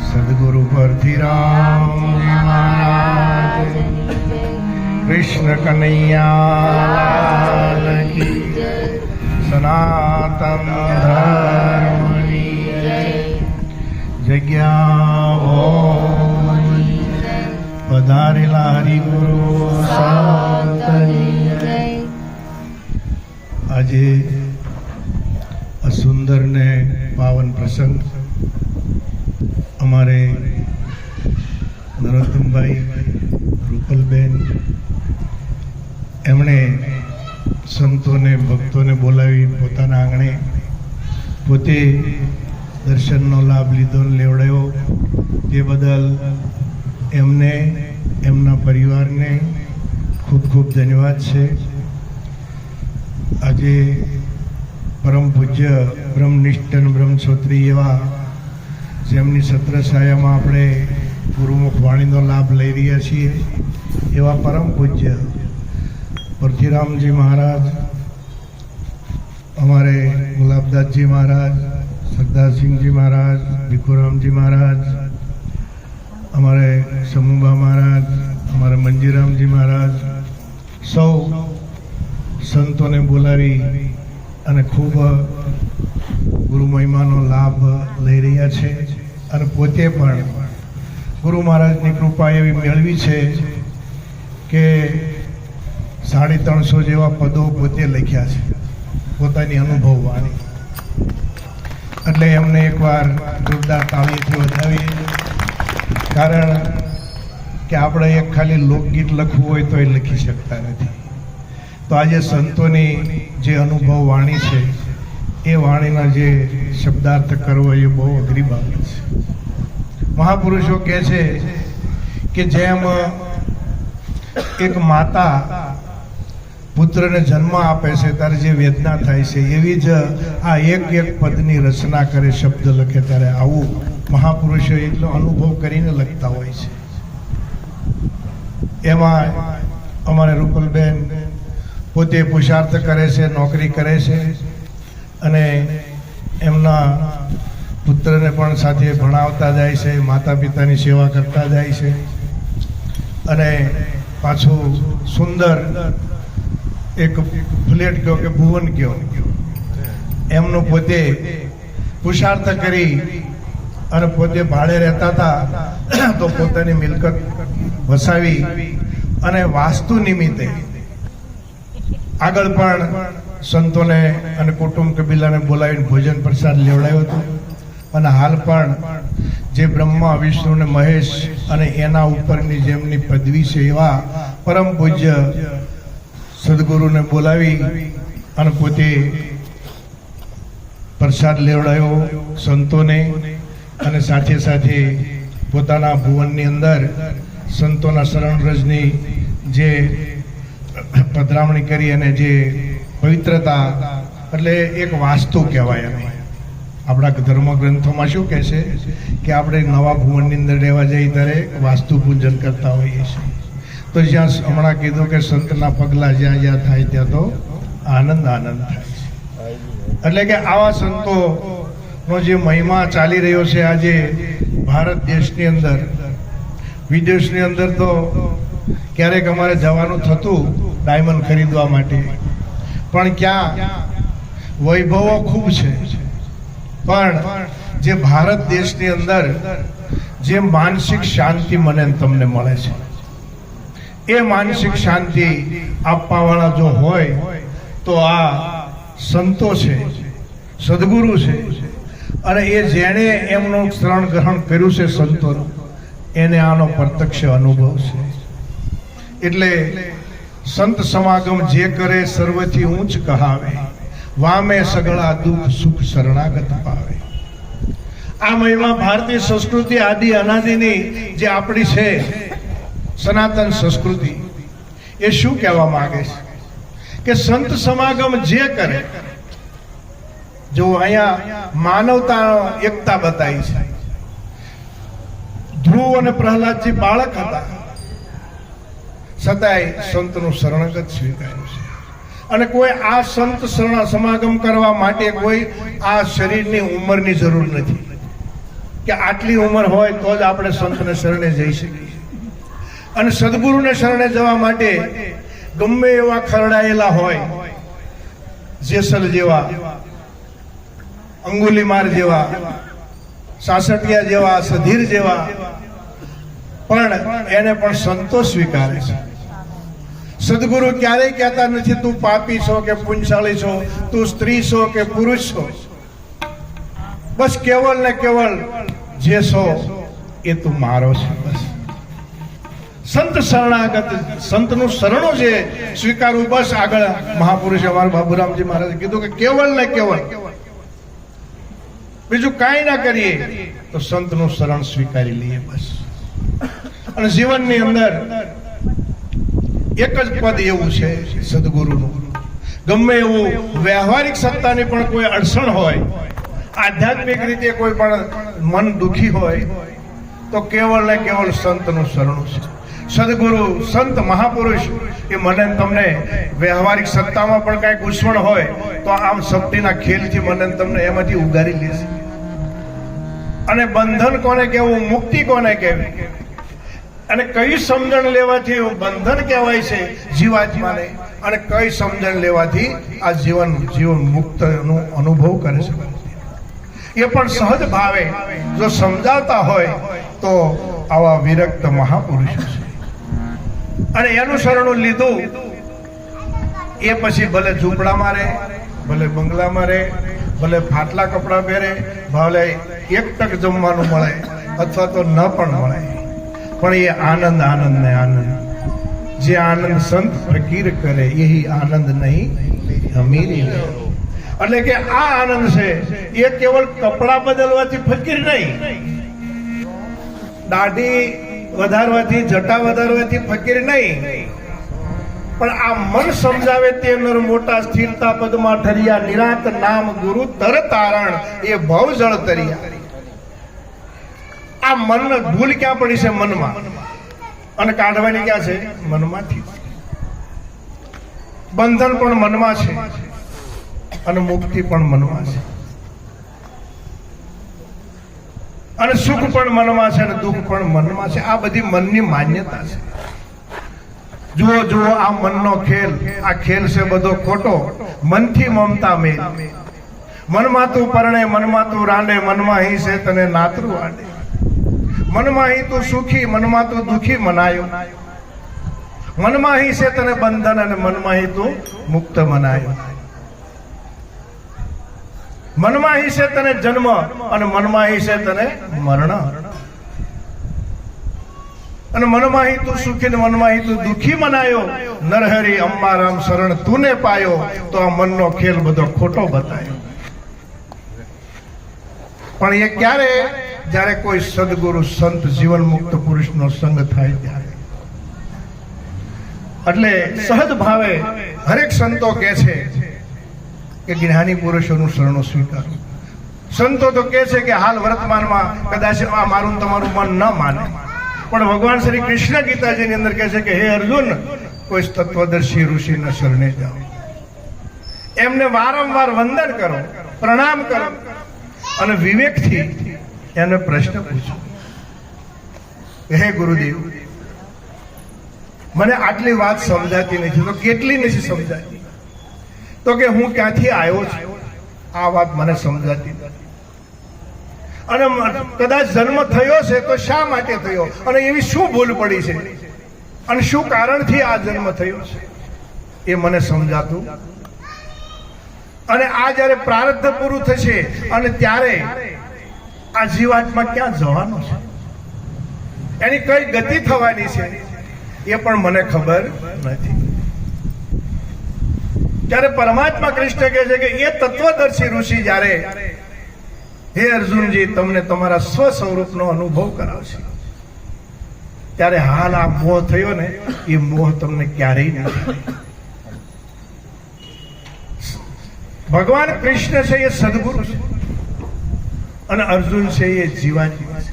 સદગુરુ પરથીરામ મહારાજ, કૃષ્ણ કનૈયા કી જય, સનાતન ધર્મની જગ્યા પધારેલા હરિગુરુ સંતની આજે આ સુંદર ને પાવન પ્રસંગ અમારે નરોત્તમભાઈ, રૂપલબેન એમણે સંતોને ભક્તોને બોલાવી પોતાના આંગણે પોતે દર્શનનો લાભ લીધો, લેવડાવ્યો. તે બદલ એમને, એમના પરિવારને ખૂબ ખૂબ ધન્યવાદ છે. આજે પરમ પૂજ્ય બ્રહ્મનિષ્ઠ બ્રહ્મક્ષોત્રી એવા જેમની છત્રછાયામાં આપણે ગુરુમુખ વાણીનો લાભ લઈ રહ્યા છીએ એવા પરમ પૂજ્ય પરથીરામજી મહારાજ, અમારે ગુલાબદાસજી મહારાજ, સરદારસિંહજી મહારાજ, ભીખુરામજી મહારાજ, અમારે સમુબા મહારાજ, અમારે મંજીરામજી મહારાજ, સૌ સંતોને બોલાવી અને ખૂબ ગુરુ મહિમાનો લાભ લઈ રહ્યા છે અને પોતે પણ ગુરુ મહારાજની કૃપા એવી મેળવી છે કે 350 જેવા પદો પોતે લખ્યા છે પોતાની અનુભવ વાણી. એટલે એમને એકવાર જોરદાર તાળીથી વધાવીએ. કારણ કે આપણે એક ખાલી લોકગીત લખવું હોય તો એ લખી શકતા નથી. તો આજે સંતોની જે અનુભવ વાણી છે એ વાણીના જે શબ્દાર્થ કરવો એ બહુ અઘરી બાબત છે. મહાપુરુષો કહે છે કે જેમ એક માતા પુત્રને જન્મ આપે છે ત્યારે જે વેદના થાય છે એવી જ આ એક એક પદની રચના કરે, શબ્દ લખે ત્યારે આવું મહાપુરુષો એટલો અનુભવ કરીને લખતા હોય છે. એમાં અમારે રૂપલબેન પોતે પુરુષાર્થ કરે છે, નોકરી કરે છે અને એમના પુત્રને પણ સાથે ભણાવતા જાય છે, માતા પિતાની સેવા કરતા જાય છે અને પાછું સુંદર એક ફ્લેટ કહો કે ભુવન કહો એમનું પોતે પુરુષાર્થ કરી અને પોતે ભાડે રહેતા હતા તો પોતાની મિલકત વસાવી અને વાસ્તુ નિમિત્તે આગળ પણ સંતોને અને કુટુંબ કબીલાને બોલાવીને ભોજન પ્રસાદ લેવડાવ્યો હતો. અને હાલ પણ જે બ્રહ્મા, વિષ્ણુ ને મહેશ અને એના ઉપરની જેમની પદવી છે એવા પરમ પૂજ્ય સદગુરુને બોલાવી અને પોતે પ્રસાદ લેવડાવ્યો સંતોને અને સાથે સાથે પોતાના ભુવનની અંદર સંતોના શરણ રજની જે પધરામણી કરી અને જે પવિત્રતા, એટલે એક વાસ્તુ કહેવાય. અમે આપણા ધર્મ ગ્રંથોમાં શું કહે છે કે આપણે નવા ભુવનની અંદર રહેવા જઈએ ત્યારે વાસ્તુ પૂજન કરતા હોઈએ છીએ. તો જ્યાં હમણાં કીધું કે સંતના પગલા જ્યાં જ્યાં થાય ત્યાં તો આનંદ આનંદ થાય છે. એટલે કે આવા સંતોનો જે મહિમા ચાલી રહ્યો છે આજે ભારત દેશની અંદર, વિદેશની અંદર તો ક્યારેક અમારે જવાનું થતું ડાયમંડ ખરીદવા માટે, પણ ક્યાં વૈભવો ખૂબ છે, પણ જે ભારત દેશની અંદર જે માનસિક શાંતિ મને તમને મળે છે એ માનસિક શાંતિ આપવા વાળા જો હોય તો આ સંતો છે, સદગુરુ છે. અને એ જેણે એમનું શરણ ગ્રહણ કર્યું છે સંતોનું, એને આનો પ્રત્યક્ષ અનુભવ છે. એટલે સંત સમાગમ જે કરે સર્વથી ઊંચ કહાવે, વામે સગળા દુઃખ સુખ શરણાગત પાવે. આ મહિમા ભારતીય સંસ્કૃતિ આદિ અનાદિની જે આપણી છે સનાતન સંસ્કૃતિ, એ શું કહેવા માંગે છે કે સંત સમાગમ જે કરે, જો અહીંયા માનવતા એકતા બતાવી છે. ધ્રુવ અને પ્રહલાદજી બાળક હતા છતાંય સંતનું શરણાગત સ્વીકાર્યું છે. અને કોઈ આ સંત સમાગમ કરવા માટે કોઈ આ શરીરની ઉંમરની જરૂર નથી. કે આટલી ઉંમર હોય તો જ આપણે સંતને શરણે જઈ શકીએ. અને સદગુરુને શરણે જવા માટે ગમે એવા ખરડાયેલા હોય, જેસલ જેવા, અંગુલીમાર જેવા, સાસટિયા જેવા, સધીર જેવા, પણ એને પણ સંતો સ્વીકારે છે. સદગુરુ ક્યારેય કહેતા નથી તું પાપી છો કે પુંછાળી છો, તું સ્ત્રી છો કે પુરુષ છો. બસ કેવલ ને કેવલ જે છો એ તું મારો છે. બસ સંત શરણાગત, સંતનું શરણું જે સ્વીકારવું. બસ આગળ મહાપુરુષ અમારા બાબુરામજી મહારાજે કીધું કે કેવલ ને કેવલ, બીજું કાંઈ ના કરીએ તો સંતનું શરણ સ્વીકારી લઈએ બસ. અને જીવનની અંદર એક જ પદ એવું છે સદગુરુનું, ગમે એવું વ્યવહારિક સત્તાની પણ કોઈ અડચણ હોય, આધ્યાત્મિક રીતે કોઈ પણ મન દુખી હોય તો કેવળ ને કેવળ સંતનું શરણું છે. સદગુરુ, સંત, મહાપુરુષ એ મને તમને વ્યવહારિક સત્તામાં પણ કાંઈ ગુસ્વણ હોય તો આમ શક્તિના ખેલથી મને તમને એમાંથી ઉગારી લેશે. અને બંધન કોને કહેવું, મુક્તિ કોને કહેવી, અને કઈ સમજણ લેવાથી બંધન કહેવાય છે જીવાત્માને, અને કઈ સમજણ લેવાથી આ જીવન મુક્તનો અનુભવ કરે છે, એ પણ સહજ ભાવે જો સમજાવતા હોય તો આવા વિરક્ત મહાપુરુષો છે. અને એનું શરણું લીધું એ પછી ભલે ઝૂંપડામાં રહે, ભલે બંગલામાં રહે, ભલે ફાટલા કપડાં પહેરે, ભલે એક ટક જમવાનું મળે અથવા તો ન પણ મળે, પણ એ આનંદ, આનંદ ને આનંદ. જે આનંદ સંત ફકીર કરે यही આનંદ નહીં અમીરી. એટલે કે આ આનંદ છે એ કેવલ કપડા બદલવાથી ફકીર નહીં, દાઢી વધારવાથી, જટા વધારવાથી ફકીર નહીં, પણ આ મન સમજાવે તે નર મોટા સ્થિરતા પદમાં ઠરિયા, નિરાંત નામ ગુરુ તર તારણ એ ભવ જળ તરિયા. આ મન ભૂલ ક્યાં પડી છે? મનમાં. અને કાઢવાની ક્યાં છે? મનમાંથી. બંધન પણ મનમાં છે અને મુક્તિ પણ મનમાં છે, અને સુખ પણ મનમાં છે અને દુઃખ પણ મનમાં છે. આ બધી મનની માન્યતા છે. જુઓ જુઓ આ મનનો ખેલ, આ ખેલ છે બધો ખોટો. મનથી મમતા મેલ, મનમાં તું પરણે, મનમાં તું રાંડે, મનમાં હી છે તને નાતરું આડે, મનમાં હી તું સુખી, મનમાં તું દુખી મનાયો, મનમાં હી છે તને બંધન અને મનમાં હી તું મુક્ત મનાયો, મનમાં હી છે તને જન્મ અને મનમાં હી છે તને મરણ, અને મનમાં હી તું સુખી ને મનમાં હી તું દુખી મનાયો, નરહરી અંબારામ શરણ તુને પાયો. તો આ મનનો ખેલ બધો ખોટો બતાયો. પણ એ ક્યારે? જ્યારે કોઈ સદગુરુ, સંત, જીવન મુક્ત પુરુષનો સંગ થાય ત્યારે. એટલે સહજ ભાવે હરેક સંતો કહે છે કે જ્ઞાની પુરુષોનું શરણું સ્વીકારો. સંતો તો કહે છે કે હાલ વર્તમાનમાં કદાચ આ મારું તમારું મન ન માને, પણ ભગવાન શ્રી કૃષ્ણ ગીતાજીની અંદર કહે છે કે હે અર્જુન, કોઈ તત્વદર્શી ઋષિના શરણે જાઓ, એમને વારંવાર વંદન કરો, પ્રણામ કરો, અને વિવેકથી એને પ્રશ્ન પૂછો, હે ગુરુદેવ, મને આટલી વાત સમજાતી નથી. તો કેટલી નથી સમજાતી? તો કે હું ક્યાંથી આવ્યો છું આ વાત મને સમજાતી નથી, અને કદાચ જન્મ થયો છે તો શા માટે થયો, અને એવી શું ભૂલ પડી છે, અને શું કારણથી આ જન્મ થયો છે એ મને સમજાતું. અને આ જ્યારે પ્રારબ્ધ પૂરું થશે અને ત્યારે આ જીવાત્મા ક્યાં જવાનો છે, એની કઈ ગતિ થવાની છે એ પણ મને ખબર નથી. ત્યારે પરમાત્મા કૃષ્ણ કહે છે કે એ તત્વદર્શી ઋષિ જ્યારે હે અર્જુનજી તમને તમારા સ્વ સ્વરૂપનો અનુભવ કરાવશે, ત્યારે હાલ આ મોહ થયો ને એ મોહ તમને ક્યારેય નહીં થાય. ભગવાન કૃષ્ણ છે એ સદગુરુ છે, અને અર્જુન છે એ જીવાત્મા છે.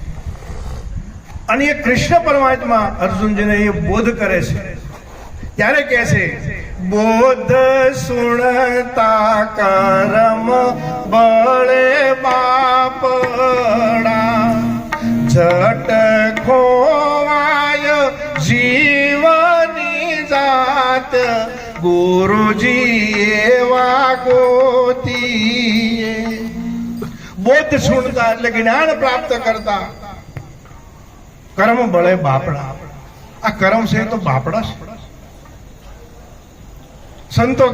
અને એ કૃષ્ણ પરમાત્મા અર્જુનજીને એ બોધ કરે છે, ત્યારે કહે છે બોધ સુણતા કરમ બળે બાપડા, ઝટ ખોવાય જીવની જાત ગુરુજી એવા ગોતીએ. બોધ સુણતા એટલે જ્ઞાન પ્રાપ્ત કરતા. કર્મ બળે બાપડા. આ કર્મ છે તો બાપડા છે. સંતો